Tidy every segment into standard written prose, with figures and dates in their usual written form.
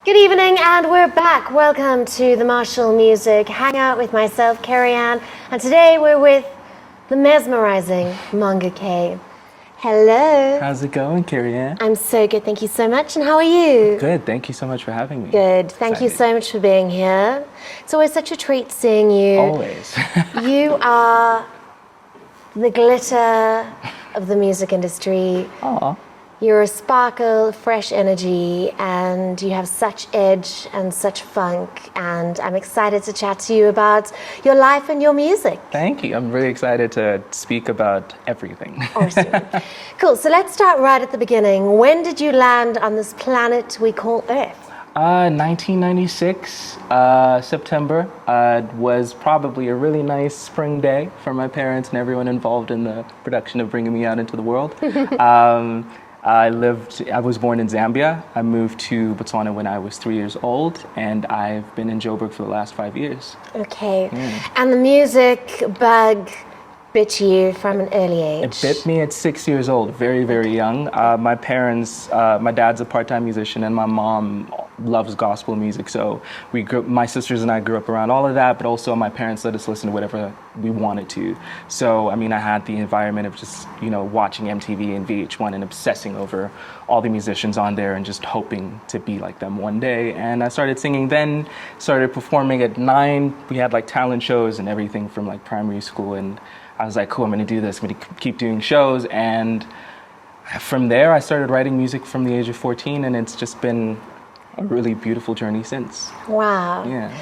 Good evening, and we're back. Welcome to the Marshall Music Hangout with myself, Kerry-Anne, and today we're with the mesmerizing Moonga K. Hello. How's it going, Kerry-Anne? I'm so good, thank you so much. And how are you? Good, thank you so much for having me. Good, thank you so much for being here. It's always such a treat seeing you. Always. You are the glitter of the music industry. Aw. You're a sparkle, fresh energy, and you have such edge and such funk, and I'm excited to chat to you about your life and your music. Thank you. I'm really excited to speak about everything. Awesome. Cool, so let's start right at the beginning. When did you land on this planet we call Earth? 1996, September, was probably a really nice spring day for my parents and everyone involved in the production of bringing me out into the world. I was born in Zambia. I moved to Botswana when I was 3 years old, and I've been in Joburg for the last 5 years. Okay. And the music bug bit you from an early age? It bit me at 6 years old, very, very young. My parents, my dad's a part-time musician, and my mom loves gospel music. So my sisters and I grew up around all of that, but also my parents let us listen to whatever we wanted to. So, I mean, I had the environment of just, watching MTV and VH1 and obsessing over all the musicians on there and just hoping to be like them one day. And I started singing then, started performing at 9. We had like talent shows and everything from like primary school, and I was like, cool, I'm gonna do this, I'm gonna keep doing shows. And from there, I started writing music from the age of 14, and it's just been a really beautiful journey since. Wow. Yeah.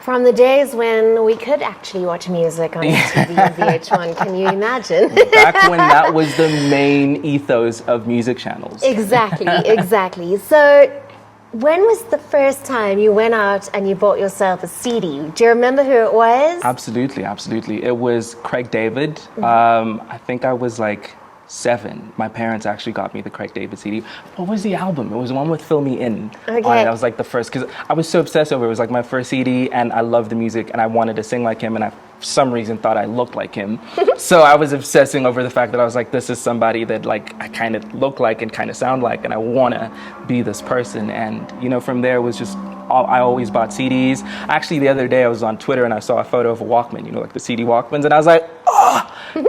From the days when we could actually watch music on TV and VH1, can you imagine? Back when that was the main ethos of music channels. Exactly, exactly. So, when was the first time you went out and you bought yourself a CD? Do you remember who it was? Absolutely, absolutely. It was Craig David. I think I was like 7. My parents actually got me the Craig David CD. What was the album? It was the one with Fill Me In. Okay. That was like the first, because I was so obsessed over it. It was like my first CD, and I loved the music, and I wanted to sing like him, and I, for some reason, thought I looked like him. So I was obsessing over the fact that I was like, this is somebody that like I kind of look like and kind of sound like, and I want to be this person. And from there it was just, I always bought CDs. Actually, the other day I was on Twitter and I saw a photo of a Walkman, like the CD Walkmans, and I was like,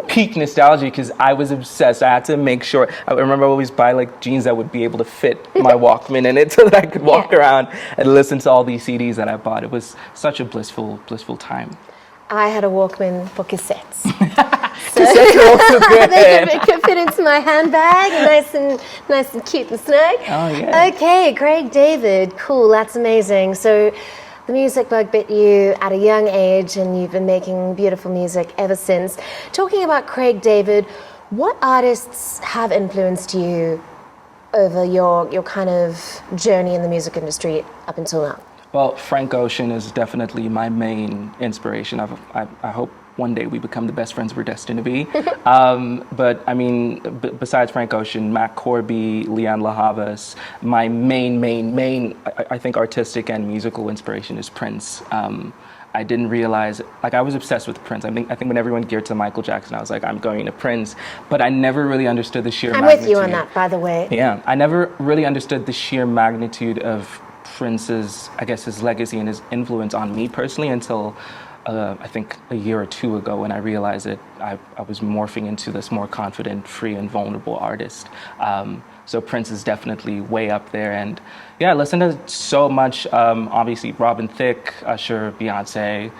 peak nostalgia, because I was obsessed. I had to make sure. I remember I always buy like jeans that would be able to fit my Walkman in it, so that I could walk around and listen to all these CDs that I bought. It was such a blissful time. I had a Walkman for cassettes. Cassettes are also good. They could fit into my handbag, nice and cute and snug. Oh yeah. Okay, Craig David, cool. That's amazing. So, the music bug bit you at a young age, and you've been making beautiful music ever since. Talking about Craig David, what artists have influenced you over your kind of journey in the music industry up until now? Well, Frank Ocean is definitely my main inspiration. I hope one day we become the best friends we're destined to be. But I mean, besides Frank Ocean, Mac Corby, Leon LaHavas, my main, I think artistic and musical inspiration is Prince. I didn't realize, like, I was obsessed with Prince. I think when everyone geared to Michael Jackson, I was like, I'm going to Prince. But I never really understood the sheer magnitude. I'm with you on that, by the way. Yeah, I never really understood the sheer magnitude of Prince's, I guess, his legacy and his influence on me personally until I think a year or two ago, when I realized that I was morphing into this more confident, free, and vulnerable artist. So Prince is definitely way up there. And yeah, I listen to so much, obviously Robin Thicke, Usher, Beyonce,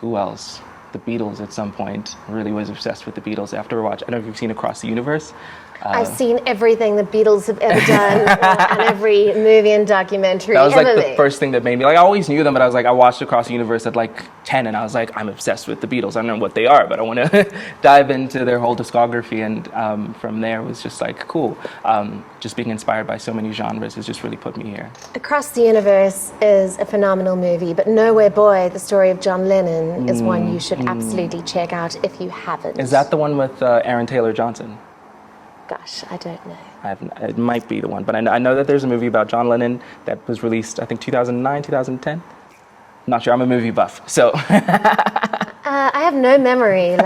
who else? The Beatles at some point. Really was obsessed with the Beatles after I watched. I don't know if you've seen Across the Universe. I've seen everything the Beatles have ever done, and every movie and documentary ever. That was like the first thing that made me, like, I always knew them, but I was like, I watched Across the Universe at like 10, and I was like, I'm obsessed with the Beatles. I don't know what they are, but I want to dive into their whole discography. And from there it was just like, cool. Just being inspired by so many genres has just really put me here. Across the Universe is a phenomenal movie, but Nowhere Boy, the story of John Lennon, is one you should absolutely check out if you haven't. Is that the one with Aaron Taylor Johnson? Gosh, I don't know. It might be the one, but I know that there's a movie about John Lennon that was released, I think, 2009, 2010. Not sure, I'm a movie buff, so. I have no memory of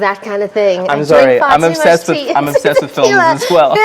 that kind of thing. I'm sorry, I'm obsessed with films as well.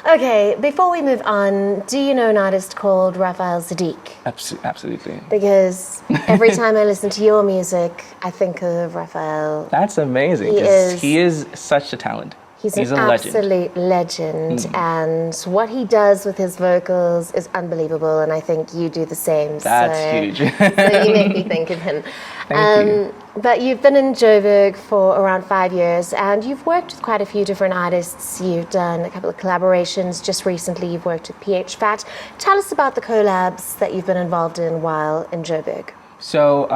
Okay, before we move on, do you know an artist called Raphael Sadiq? Absolutely. Because every time I listen to your music, I think of Raphael. That's amazing. He is such a talent. He's a an legend. absolute legend, and what he does with his vocals is unbelievable, and I think you do the same. That's huge. So you make me think of him. Thank you. But you've been in Joburg for around 5 years, and you've worked with quite a few different artists. You've done a couple of collaborations. Just recently, you've worked with PH Fat. Tell us about the collabs that you've been involved in while in Joburg. So,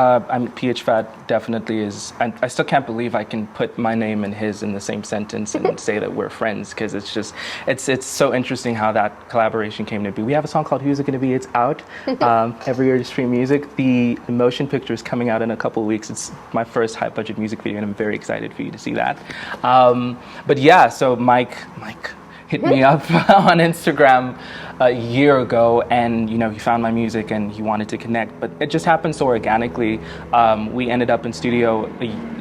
PH Fat definitely is, and I still can't believe I can put my name and his in the same sentence and say that we're friends, because it's so interesting how that collaboration came to be. We have a song called Who's It Gonna Be? It's out every year to stream music. The motion picture is coming out in a couple of weeks. It's my first high budget music video, and I'm very excited for you to see that. But yeah, so Mike hit me up on Instagram a year ago, and he found my music and he wanted to connect, but it just happened so organically. We ended up in studio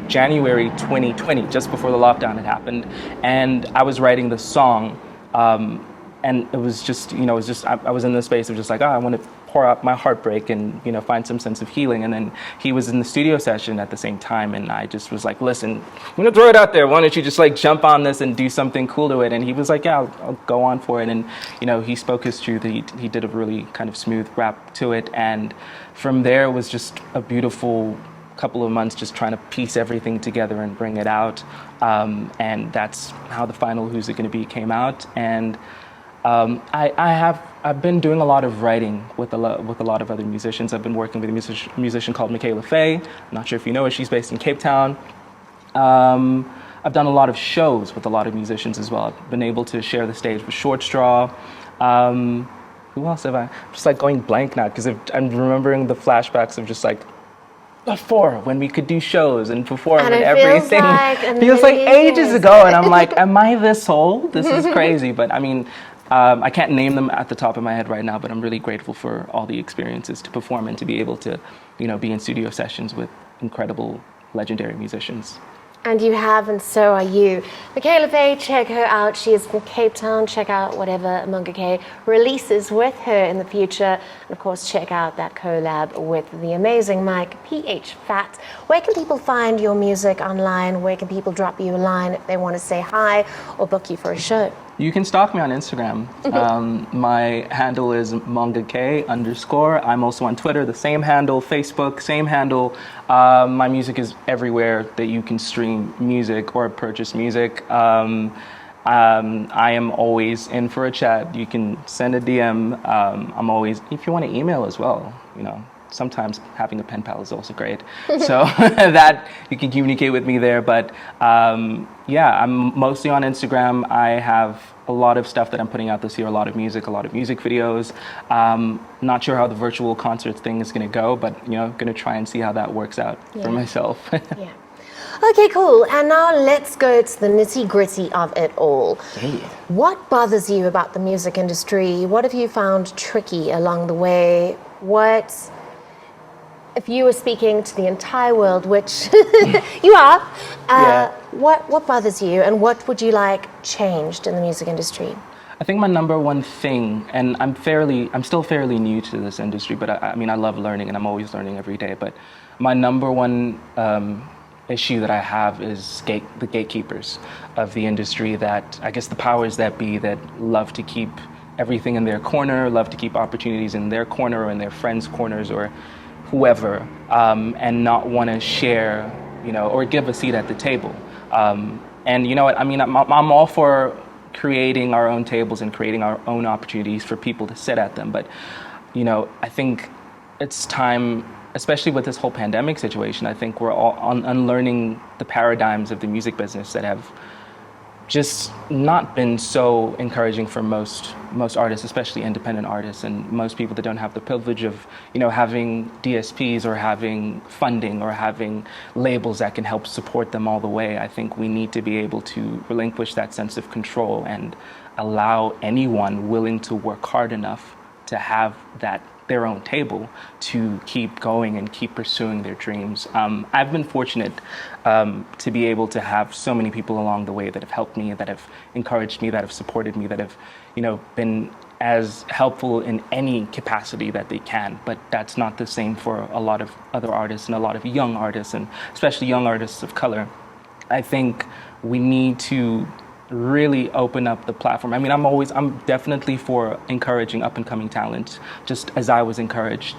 January 2020, just before the lockdown had happened, and I was writing the song, and it was just, I was in the space of just like, I want to pour out my heartbreak and find some sense of healing. And then he was in the studio session at the same time, and I just was like, listen, I'm gonna throw it out there, why don't you just like jump on this and do something cool to it? And he was like, yeah, I'll go on for it. And he spoke his truth. He did a really kind of smooth rap to it, and from there it was just a beautiful couple of months just trying to piece everything together and bring it out, and that's how the final Who's It Gonna Be came out. And I've been doing a lot of writing with a lot of other musicians. I've been working with a musician called Michaela Faye. I'm not sure if you know her. She's based in Cape Town. I've done a lot of shows with a lot of musicians as well. I've been able to share the stage with Short Straw. Who else have I? I'm just like going blank now, because I'm remembering the flashbacks of just like before, when we could do shows and perform and everything. Feels like ages ago, and I'm like, am I this old? This is crazy. But I mean, I can't name them at the top of my head right now, but I'm really grateful for all the experiences to perform and to be able to, be in studio sessions with incredible, legendary musicians. And you have, and so are you. Michaela Faye, check her out. She is from Cape Town. Check out whatever Moonga K releases with her in the future. And of course, check out that collab with the amazing Mike, PH Fat. Where can people find your music online? Where can people drop you a line if they want to say hi or book you for a show? You can stalk me on Instagram. My handle is MongaK_. I'm also on Twitter, the same handle, Facebook, same handle. My music is everywhere that you can stream music or purchase music. I am always in for a chat. You can send a DM. I'm always, if you want to email as well, sometimes having a pen pal is also great. So that you can communicate with me there. But yeah, I'm mostly on Instagram. I have a lot of stuff that I'm putting out this year, a lot of music videos. Not sure how the virtual concert thing is going to go, but going to try and see how that works out for myself. Yeah. Okay, cool. And now let's go to the nitty-gritty of it all. Hey. What bothers you about the music industry? What have you found tricky along the way? If you were speaking to the entire world, which you are, what bothers you, and what would you like changed in the music industry? I think my number one thing, and I'm still fairly new to this industry, but I mean, I love learning, and I'm always learning every day. But my number one issue that I have is the gatekeepers of the industry, that I guess the powers that be, that love to keep everything in their corner, love to keep opportunities in their corner or in their friends' corners or whoever, and not want to share, or give a seat at the table. And you know what, I mean, I'm all for creating our own tables and creating our own opportunities for people to sit at them. But, I think it's time, especially with this whole pandemic situation, I think we're all unlearning the paradigms of the music business that have just not been so encouraging for most artists, especially independent artists, and most people that don't have the privilege of, having DSPs or having funding or having labels that can help support them all the way. I think we need to be able to relinquish that sense of control and allow anyone willing to work hard enough to have that their own table to keep going and keep pursuing their dreams. I've been fortunate to be able to have so many people along the way that have helped me, that have encouraged me, that have supported me, that have, been as helpful in any capacity that they can. But that's not the same for a lot of other artists and a lot of young artists, and especially young artists of color. I think we need to really open up the platform. I mean, I'm definitely for encouraging up and coming talent, just as I was encouraged.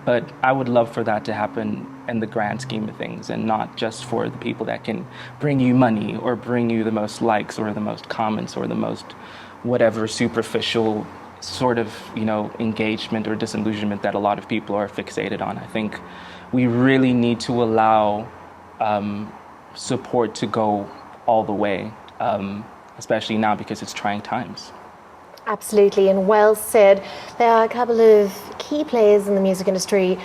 But I would love for that to happen in the grand scheme of things, and not just for the people that can bring you money or bring you the most likes or the most comments or the most whatever superficial sort of, engagement or disillusionment that a lot of people are fixated on. I think we really need to allow support to go all the way. Especially now because it's trying times. Absolutely, and well said. There are a couple of key players in the music industry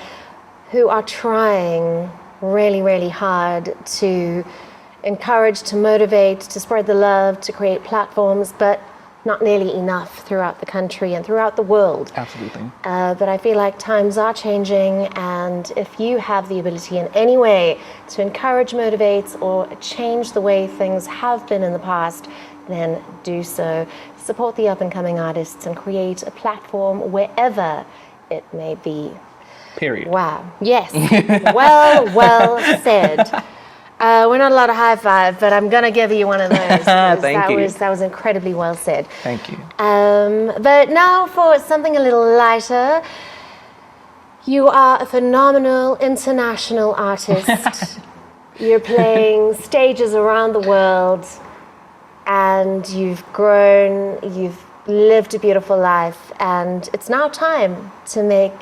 who are trying really, really hard to encourage, to motivate, to spread the love, to create platforms, but not nearly enough throughout the country and throughout the world. Absolutely. But I feel like times are changing, and if you have the ability in any way to encourage, motivate, or change the way things have been in the past, then do so. Support the up-and-coming artists and create a platform wherever it may be. Period. Wow. Yes. well said. We're not allowed to high five, but I'm going to give you one of those. Thank you. That was incredibly well said. Thank you. But now for something a little lighter. You are a phenomenal international artist. You're playing stages around the world, and you've grown, you've lived a beautiful life, and it's now time to make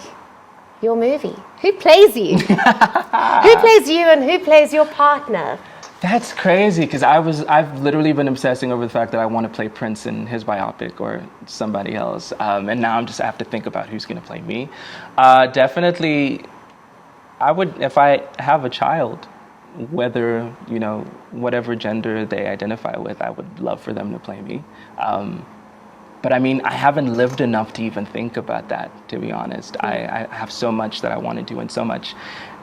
your movie. Who plays you? Who plays you and who plays your partner? That's crazy, because I've literally been obsessing over the fact that I want to play Prince in his biopic or somebody else, and now I have to think about who's going to play me. Definitely, I would, if I have a child, whether, whatever gender they identify with, I would love for them to play me. But I mean, I haven't lived enough to even think about that, to be honest. I have so much that I want to do and so much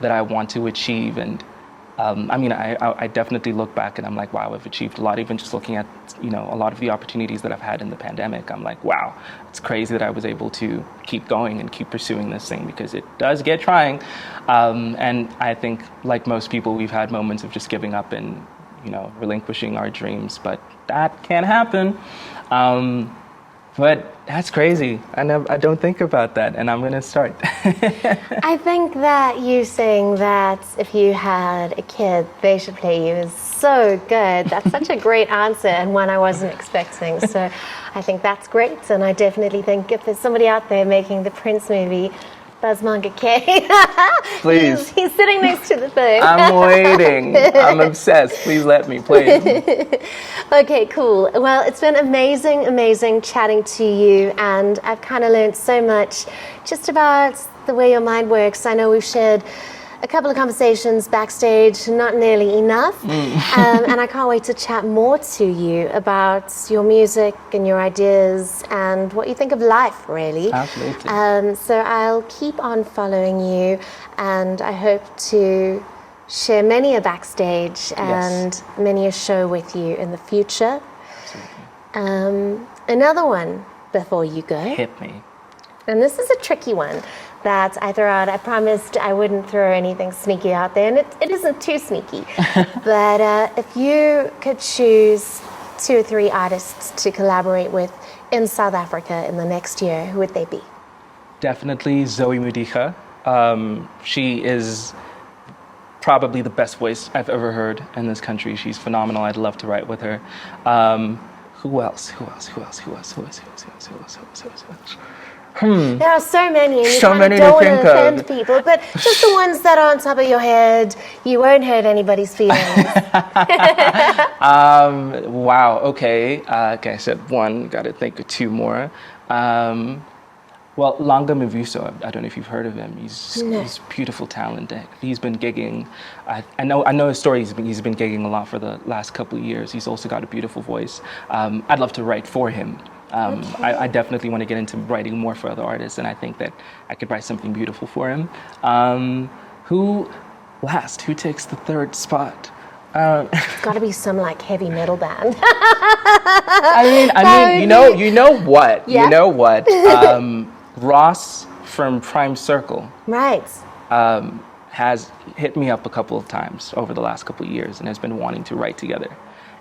that I want to achieve. And I definitely look back and I'm like, wow, I've achieved a lot. Even just looking at, a lot of the opportunities that I've had in the pandemic, I'm like, wow, it's crazy that I was able to keep going and keep pursuing this thing, because it does get trying. And I think, like most people, we've had moments of just giving up and, relinquishing our dreams, but that can't happen. But that's crazy. I don't think about that, and I'm going to start. I think that you saying that if you had a kid, they should play you is so good. That's such a great answer, and one I wasn't expecting. So I think that's great, and I definitely think if there's somebody out there making the Prince movie, Buzzmonger K. Please. He's sitting next to the thing. I'm waiting. I'm obsessed. Please let me, please. Okay, cool. Well, it's been amazing chatting to you, and I've kind of learned so much just about the way your mind works. I know we've shared a couple of conversations backstage, not nearly enough, and I can't wait to chat more to you about your music and your ideas and what you think of life, really. Absolutely. So I'll keep on following you, and I hope to share many a backstage and many a show with you in the future. Absolutely. Another one before you go. Hit me. And this is a tricky one that I throw out. I promised I wouldn't throw anything sneaky out there, and it isn't too sneaky. But if you could choose 2 or 3 artists to collaborate with in South Africa in the next year, who would they be? Definitely Zoe Mudika. She is probably the best voice I've ever heard in this country. She's phenomenal. I'd love to write with her. Who else? There are so many, and you So kind many of to don't want think to of. offend people, but just the ones that are on top of your head, you won't hurt anybody's feelings. Wow, okay. Okay, I said 1, got to think of 2 more. Well, Langa Mavuso, I don't know if you've heard of him. He's beautiful talent. He's been gigging. I know his story. He's been gigging a lot for the last couple of years. He's also got a beautiful voice. I'd love to write for him. I definitely want to get into writing more for other artists, and I think that I could write something beautiful for him. Who takes the third spot? It's got to be some like heavy metal band. You know what? Yeah. You know what? Ross from Prime Circle Right. has hit me up a couple of times over the last couple of years and has been wanting to write together.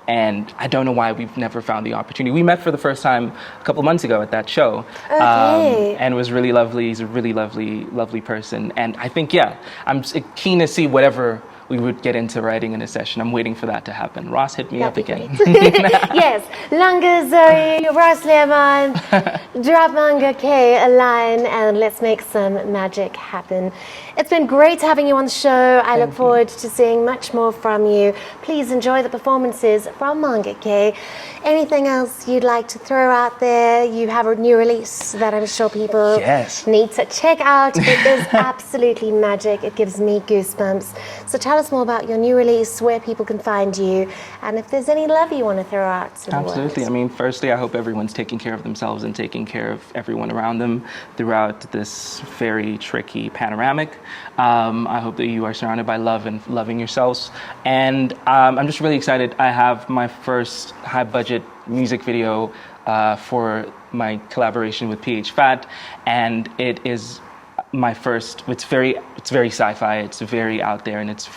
And I don't know why we've never found the opportunity. We met for the first time a couple of months ago at that show. Okay. And it was really lovely. He's a really lovely, lovely person. And I think, yeah, I'm keen to see whatever we would get into writing in a session. I'm waiting for that to happen. Ross, hit me up That'd be again. Yes, Langa Zoe, Ross Lemon, drop Manga K a line, and let's make some magic happen. It's been great having you on the show. I look forward to seeing much more from you. Please enjoy the performances from Manga K. Anything else you'd like to throw out there? You have a new release that I'm sure people need to check out. It is absolutely magic. It gives me goosebumps. So tell us more about your new release, where people can find you, and if there's any love you want to throw out to the world. Absolutely. I mean, firstly, I hope everyone's taking care of themselves and taking care of everyone around them throughout this very tricky panoramic. I hope that you are surrounded by love and loving yourselves. And I'm just really excited. I have my first high-budget music video for my collaboration with PH Fat, and it is my first. It's very sci-fi. It's very out there, and it's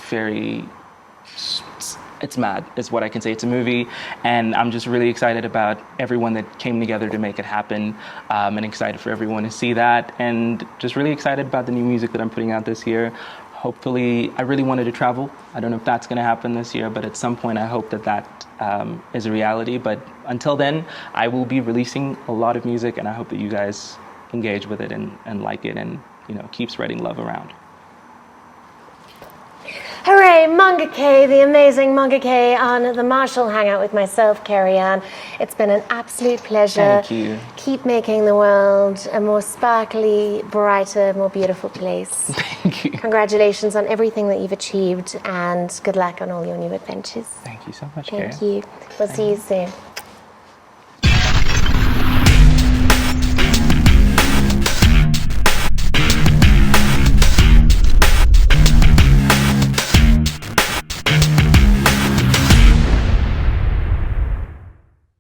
mad, is what I can say. It's a movie, and I'm just really excited about everyone that came together to make it happen, and excited for everyone to see that, and just really excited about the new music that I'm putting out this year. Hopefully, I really wanted to travel. I don't know if that's going to happen this year, but at some point I hope that is a reality. But until then, I will be releasing a lot of music, and I hope that you guys engage with it and like it, and keep spreading love around. Hooray, Manga K, the amazing Manga K on the Marshall Hangout with myself, Kerry-Anne. It's been an absolute pleasure. Thank you. Keep making the world a more sparkly, brighter, more beautiful place. Thank you. Congratulations on everything that you've achieved, and good luck on all your new adventures. Thank you so much, Thank Kerry. you. We'll see you soon.